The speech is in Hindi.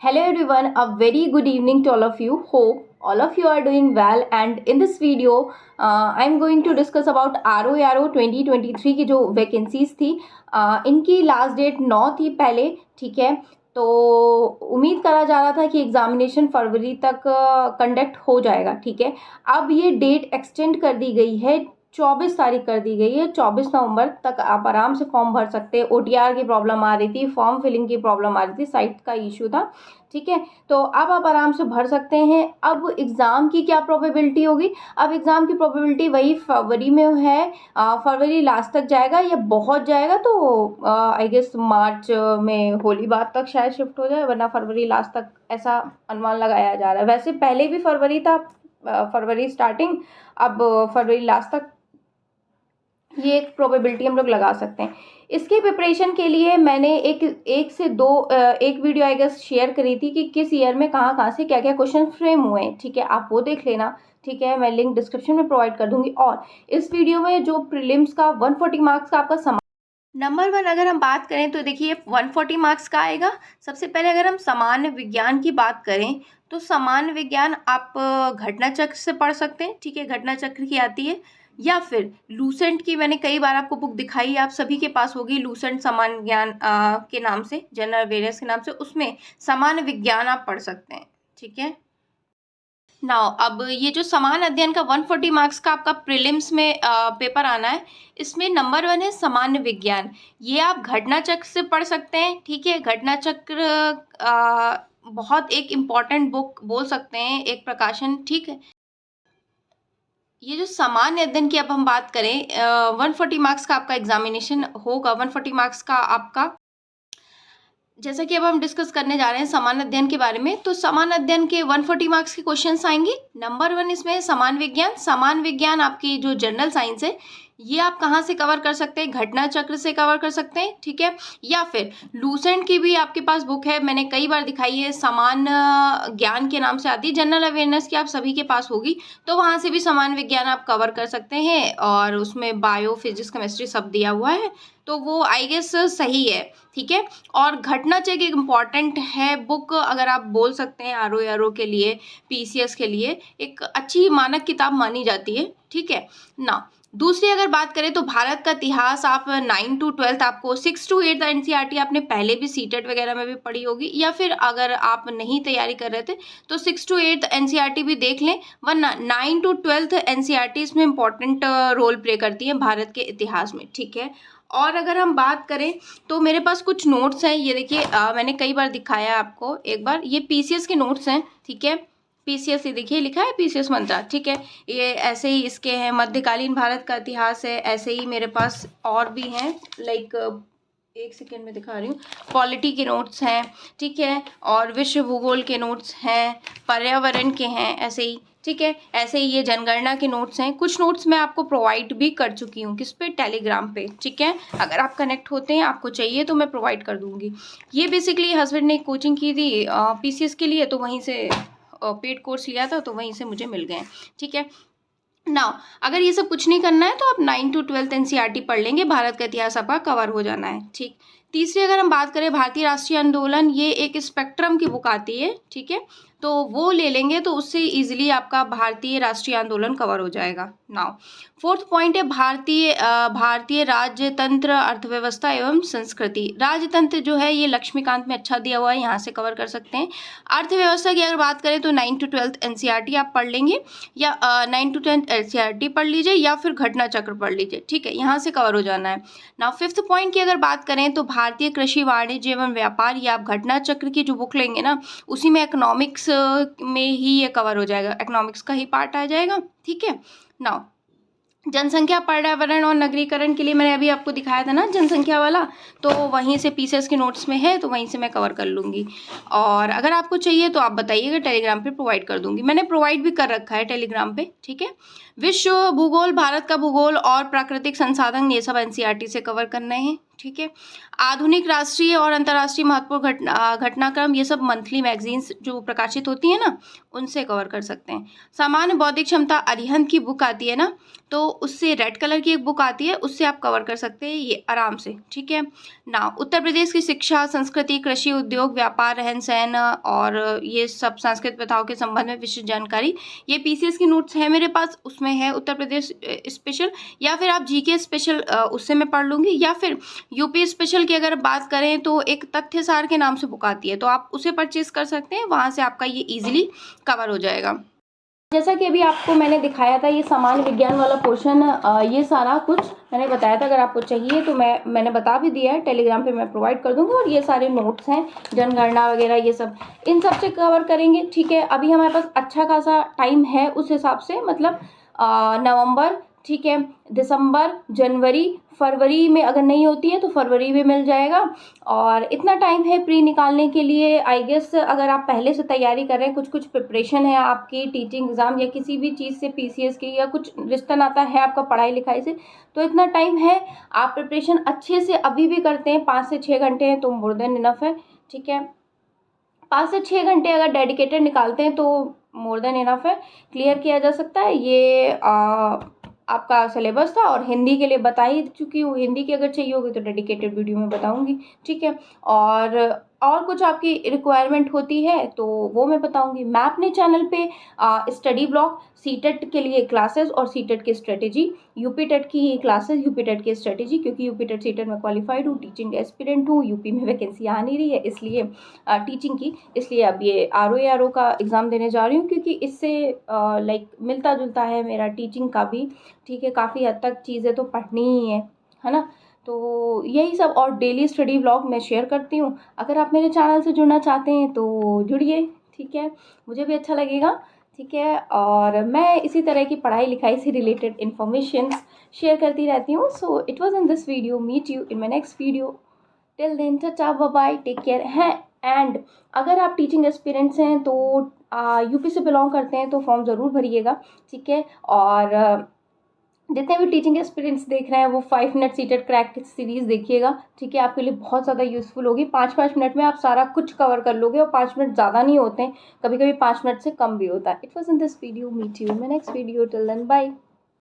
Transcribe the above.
Hello everyone, a very good evening to all of you. Hope all of you are doing well, and in this video I'm going to discuss about RO 2023 की जो वैकेंसीज थी। इनकी लास्ट डेट 9 थी पहले, ठीक है। तो उम्मीद करा जा रहा था कि एग्जामिनेशन फरवरी तक कंडक्ट हो जाएगा, ठीक है। अब ये डेट एक्सटेंड कर दी गई है, 24 तारीख कर दी गई है। 24 नवंबर तक आप आराम से फॉर्म भर सकते हैं। OTR की प्रॉब्लम आ रही थी, फॉर्म फिलिंग की प्रॉब्लम आ रही थी, साइट का इशू था, ठीक है। तो अब आप आराम से भर सकते हैं। अब एग्ज़ाम की क्या प्रोबेबिलिटी होगी? अब एग्ज़ाम की प्रोबेबिलिटी वही फरवरी में है, फरवरी लास्ट तक जाएगा या बहुत जाएगा तो आई गेस मार्च में होली बाद तक शायद शिफ्ट हो जाए, वरना फरवरी लास्ट तक ऐसा अनुमान लगाया जा रहा है। वैसे पहले भी फरवरी था, फरवरी स्टार्टिंग, अब फरवरी लास्ट तक, ये एक प्रोबेबिलिटी हम लोग लगा सकते हैं। इसके प्रिपरेशन के लिए मैंने एक वीडियो आई गेस शेयर करी थी कि किस ईयर में कहाँ से क्या क्या क्वेश्चन फ्रेम हुए हैं, ठीक है। आप वो देख लेना, ठीक है। मैं लिंक डिस्क्रिप्शन में प्रोवाइड कर दूंगी। और इस वीडियो में जो प्रीलिम्स का 140 मार्क्स का आपका नंबर 1 अगर हम बात करें तो देखिए 140 मार्क्स का आएगा। सबसे पहले अगर हम सामान्य विज्ञान की बात करें तो सामान्य विज्ञान आप घटना चक्र से पढ़ सकते हैं, ठीक है। घटना चक्र की आती है, या फिर लूसेंट की मैंने कई बार आपको बुक दिखाई है, आप सभी के पास होगी, लूसेंट सामान्य ज्ञान के नाम से, जनरल अवेयरनेस के नाम से, उसमें सामान्य विज्ञान आप पढ़ सकते हैं, ठीक है। नाउ अब ये जो समान अध्ययन का 140 मार्क्स का आपका प्रीलिम्स में पेपर आना है, इसमें नंबर 1 है सामान्य विज्ञान। ये आप घटना चक्र से पढ़ सकते हैं, ठीक है। घटना चक्र बहुत एक इम्पॉर्टेंट बुक बोल सकते हैं, एक प्रकाशन, ठीक है। ये जो सामान्य अध्ययन की अब हम बात करें, 140 मार्क्स का आपका एग्जामिनेशन होगा। 140 मार्क्स का आपका, जैसा कि अब हम डिस्कस करने जा रहे हैं सामान्य अध्ययन के बारे में, तो सामान्य अध्ययन के 140 मार्क्स के क्वेश्चंस आएंगे। नंबर 1 इसमें समान विज्ञान। समान विज्ञान आपकी जो जनरल साइंस है, ये आप कहाँ से कवर कर सकते हैं? घटना चक्र से कवर कर सकते हैं, ठीक है। या फिर लूसेंट की भी आपके पास बुक है, मैंने कई बार दिखाई है, समान ज्ञान के नाम से आती है, जनरल अवेयरनेस की आप सभी के पास होगी, तो वहाँ से भी समान विज्ञान आप कवर कर सकते हैं। और उसमें बायो, फिजिक्स, केमिस्ट्री सब दिया हुआ है, तो वो आई गेस सही है, ठीक है। और घटना चक्र एक इम्पॉर्टेंट है बुक, अगर आप बोल सकते हैं RO के लिए, PCS के लिए एक अच्छी मानक किताब मानी जाती है, ठीक है ना। दूसरी अगर बात करें तो भारत का इतिहास आप 9 to 12 आपको 6 to 8 NCERT आपने पहले भी सीटेट वगैरह में भी पढ़ी होगी, या फिर अगर आप नहीं तैयारी कर रहे थे तो 6 to 8 NCERT भी देख लें, वरना 9 to 12 NCERT इसमें इम्पॉर्टेंट रोल प्ले करती है भारत के इतिहास में, ठीक है। और अगर हम बात करें तो मेरे पास कुछ नोट्स हैं, ये देखिए, मैंने कई बार दिखाया आपको, एक बार ये PCS के नोट्स हैं, ठीक है। PCS ये देखिए लिखा है PCS मंत्रा, ठीक है। ये ऐसे ही इसके हैं, मध्यकालीन भारत का इतिहास है, ऐसे ही मेरे पास और भी हैं, लाइक एक सेकेंड में दिखा रही हूँ, पॉलिटी के नोट्स हैं, ठीक है। और विश्व भूगोल के नोट्स हैं, पर्यावरण के हैं, ऐसे ही, ठीक है। ऐसे ही ये जनगणना के नोट्स हैं। कुछ नोट्स मैं आपको प्रोवाइड भी कर चुकी हूँ, किस पे? टेलीग्राम पे, ठीक है। अगर आप कनेक्ट होते हैं, आपको चाहिए तो मैं प्रोवाइड कर दूँगी। ये बेसिकली हस्बैंड ने कोचिंग की थी PCS के लिए, तो वहीं से पेड कोर्स लिया था, तो वहीं से मुझे मिल गए, ठीक है। नाउ अगर ये सब कुछ नहीं करना है तो आप 9 to 12 NCERT पढ़ लेंगे, भारत का इतिहास आपका कवर हो जाना है, ठीक। तीसरी अगर हम बात करें भारतीय राष्ट्रीय आंदोलन, ये एक स्पेक्ट्रम की बुक आती है, ठीक है। तो वो ले लेंगे तो उससे इजीली आपका भारतीय राष्ट्रीय आंदोलन कवर हो जाएगा। नाउ 4th पॉइंट है भारतीय राजतंत्र, अर्थव्यवस्था एवं संस्कृति। राजतंत्र जो है ये लक्ष्मीकांत में अच्छा दिया हुआ है, यहाँ से कवर कर सकते हैं। अर्थव्यवस्था की अगर बात करें तो 9 to 12 NCERT आप पढ़ लेंगे, या 9 to 10 NCERT पढ़ लीजिए, या फिर घटना चक्र पढ़ लीजिए, ठीक है। यहाँ से कवर हो जाना है। नाउ 5th पॉइंट की अगर बात करें तो भारतीय कृषि, वाणिज्य एवं व्यापार, ये आप घटना चक्र की जो बुक लेंगे ना, उसी में इकोनॉमिक्स में ही ये कवर हो जाएगा, इकोनॉमिक्स का ही पार्ट आ जाएगा, ठीक है। नाउ जनसंख्या, पर्यावरण और नगरीकरण के लिए मैंने अभी आपको दिखाया था ना जनसंख्या वाला, तो वहीं से PCS के नोट्स में है, तो वहीं से मैं कवर कर लूँगी। और अगर आपको चाहिए तो आप बताइएगा, टेलीग्राम पे प्रोवाइड कर दूँगी, मैंने प्रोवाइड भी कर रखा है टेलीग्राम पे, ठीक है। विश्व भूगोल, भारत का भूगोल और प्राकृतिक संसाधन, ये सब NCERT से कवर करने हैं, ठीक है। आधुनिक राष्ट्रीय और अंतर्राष्ट्रीय महत्वपूर्ण घटनाक्रम, ये सब मंथली मैगजीन्स जो प्रकाशित होती है ना, उनसे कवर कर सकते हैं। सामान्य बौद्धिक क्षमता अरिहंत की बुक आती है ना, तो उससे रेड कलर की एक बुक आती है, उससे आप कवर कर सकते हैं ये आराम से, ठीक है ना। उत्तर प्रदेश की शिक्षा, संस्कृति, कृषि, उद्योग, व्यापार, रहन सहन और ये सब सांस्कृतिक प्रथाओं के संबंध में विशेष जानकारी, ये पीसीएस की नोट्स है मेरे पास, उसमें है उत्तर प्रदेश स्पेशल, या फिर आप जीके स्पेशल उससे मैं पढ़ लूँगी, या फिर यूपी स्पेशल की अगर बात करें तो एक तथ्यसार के नाम से बुक आती है, तो आप उसे परचेज कर सकते हैं, वहाँ से आपका ये ईजिली कवर हो जाएगा। जैसा कि अभी आपको मैंने दिखाया था ये सामान्य विज्ञान वाला पोर्शन, ये सारा कुछ मैंने बताया था। अगर आपको चाहिए तो मैंने बता भी दिया है, टेलीग्राम पे मैं प्रोवाइड कर दूंगी। और ये सारे नोट्स हैं, जनगणना वगैरह, ये सब इन सब से कवर करेंगे, ठीक है। अभी हमारे पास अच्छा खासा टाइम है उस हिसाब से, मतलब नवंबर, ठीक है, दिसंबर, जनवरी, फरवरी में अगर नहीं होती है तो फरवरी में मिल जाएगा। और इतना टाइम है प्री निकालने के लिए। आई गेस अगर आप पहले से तैयारी कर रहे हैं, कुछ प्रिपरेशन है आपकी टीचिंग एग्ज़ाम या किसी भी चीज़ से, पीसीएस की, या कुछ रिश्ता नाता है आपका पढ़ाई लिखाई से, तो इतना टाइम है, आप प्रिपरेशन अच्छे से अभी भी करते हैं, 5 से 6 घंटे हैं तो मोर देन इनफ है, ठीक है। 5 से 6 घंटे अगर डेडिकेटेड निकालते हैं तो मोर देन इनफ है, क्लियर किया जा सकता है। ये आपका सिलेबस था, और हिंदी के लिए बता ही चुकी हूँ। हिंदी की अगर चाहिए होगी तो डेडिकेटेड वीडियो में बताऊंगी, ठीक है। और कुछ आपकी रिक्वायरमेंट होती है तो वो मैं बताऊंगी। मैं अपने चैनल पे स्टडी ब्लॉग, सीटेट के लिए क्लासेस और सीटेट की स्ट्रेटेजी, यूपी टेट की क्लासेस, यूपी टेट की स्ट्रेटेजी, क्योंकि यूपी टेट सीटेट में क्वालिफाइड हूँ, टीचिंग एस्पिरेंट हूँ, यूपी में वैकेंसी आ नहीं रही है इसलिए टीचिंग की, इसलिए अब ये आर का एग्ज़ाम देने जा रही हूँ, क्योंकि इससे लाइक मिलता जुलता है मेरा टीचिंग का भी, ठीक है। काफ़ी हद तक चीज़ें तो पढ़नी ही है ना। तो यही सब, और डेली स्टडी व्लॉग मैं शेयर करती हूँ। अगर आप मेरे चैनल से जुड़ना चाहते हैं तो जुड़िए, ठीक है, मुझे भी अच्छा लगेगा, ठीक है। और मैं इसी तरह की पढ़ाई लिखाई से रिलेटेड इन्फॉर्मेशंस शेयर करती रहती हूँ। So it was in this video, meet you in my next video, till then tata bye bye, take care है। एंड अगर आप टीचिंग एक्सपीरियंस हैं तो यूपी से बिलोंग करते हैं तो फॉर्म ज़रूर भरिएगा, ठीक है। और जितने भी टीचिंग एक्सपीरियंस देख रहे हैं वो 5 मिनट सीटेट क्रैक सीरीज़ देखिएगा, ठीक है। आपके लिए बहुत ज़्यादा यूज़फुल होगी। 5-5 मिनट में आप सारा कुछ कवर कर लोगे, और 5 मिनट ज़्यादा नहीं होते हैं, कभी कभी 5 मिनट से कम भी होता है। It was in this video, meet you in my next video, till then bye.